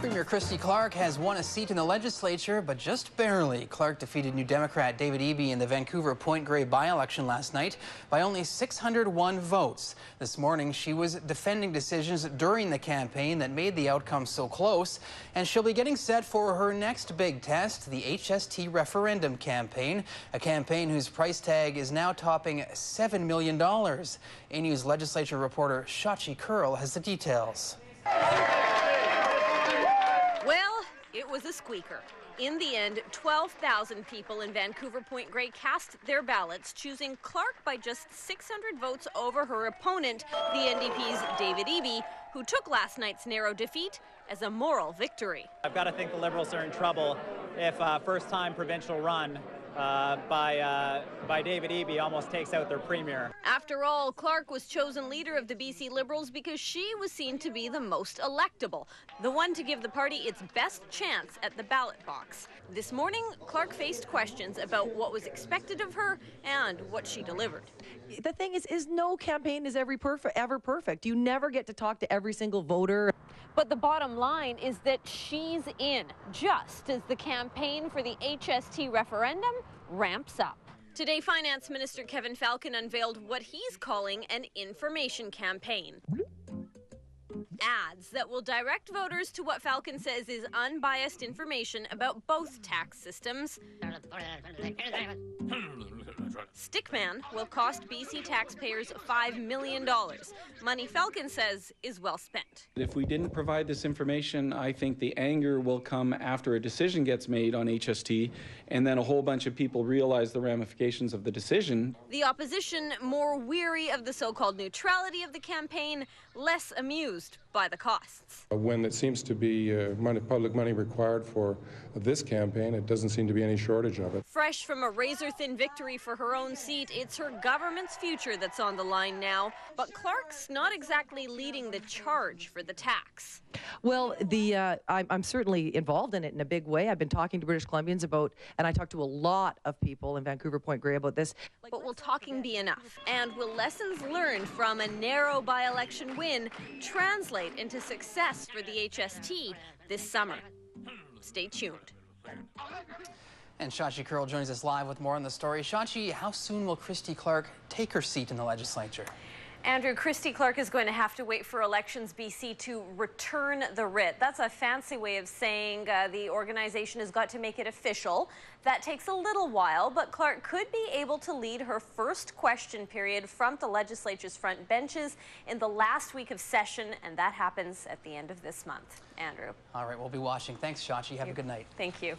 Premier Christy Clark has won a seat in the legislature, but just barely. Clark defeated New Democrat David Eby in the Vancouver Point Grey by-election last night by only 601 votes. This morning, she was defending decisions during the campaign that made the outcome so close, and she'll be getting set for her next big test, the HST referendum campaign, a campaign whose price tag is now topping $7 million. A-News legislature reporter Christy Clark has the details. Well, it was a squeaker. In the end, 12,000 people in Vancouver Point Grey cast their ballots, choosing Clark by just 600 votes over her opponent, the NDP's David Eby, who took last night's narrow defeat as a moral victory. I've got to think the Liberals are in trouble if first-time provincial run by David Eby almost takes out their premier. After all, Clark was chosen leader of the BC Liberals because she was seen to be the most electable, the one to give the party its best chance at the ballot box. This morning, Clark faced questions about what was expected of her and what she delivered. The thing is no campaign is ever perfect. You never get to talk to every single voter. But the bottom line is that she's in, just as the campaign for the HST referendum ramps up. Today, Finance Minister Kevin Falcon unveiled what he's calling an information campaign. Ads that will direct voters to what Falcon says is unbiased information about both tax systems. Stickman will cost BC taxpayers $5 million. Money Falcon says is well spent. If we didn't provide this information, I think the anger will come after a decision gets made on HST, and then a whole bunch of people realize the ramifications of the decision. The opposition, more weary of the so-called neutrality of the campaign, less amused by the costs. When it seems to be public money required for this campaign, it doesn't seem to be any shortage of it. Fresh from a razor-thin victory for her own seat, it's her government's future that's on the line now. But Clark's not exactly leading the charge for the tax. Well, I'm certainly involved in it in a big way. I've been talking to British Columbians about, and I talked to a lot of people in Vancouver Point Grey about this. But will talking be enough? And will lessons learned from a narrow by-election win translate into success for the HST this summer? Stay tuned. And Christy Clark joins us live with more on the story. Christy, how soon will Christy Clark take her seat in the legislature? Andrew, Christy Clark is going to have to wait for Elections BC to return the writ. That's a fancy way of saying the organization has got to make it official. That takes a little while, but Clark could be able to lead her first question period from the legislature's front benches in the last week of session, and that happens at the end of this month. Andrew. All right, we'll be watching. Thanks, Christy. Have a good night. Thank you.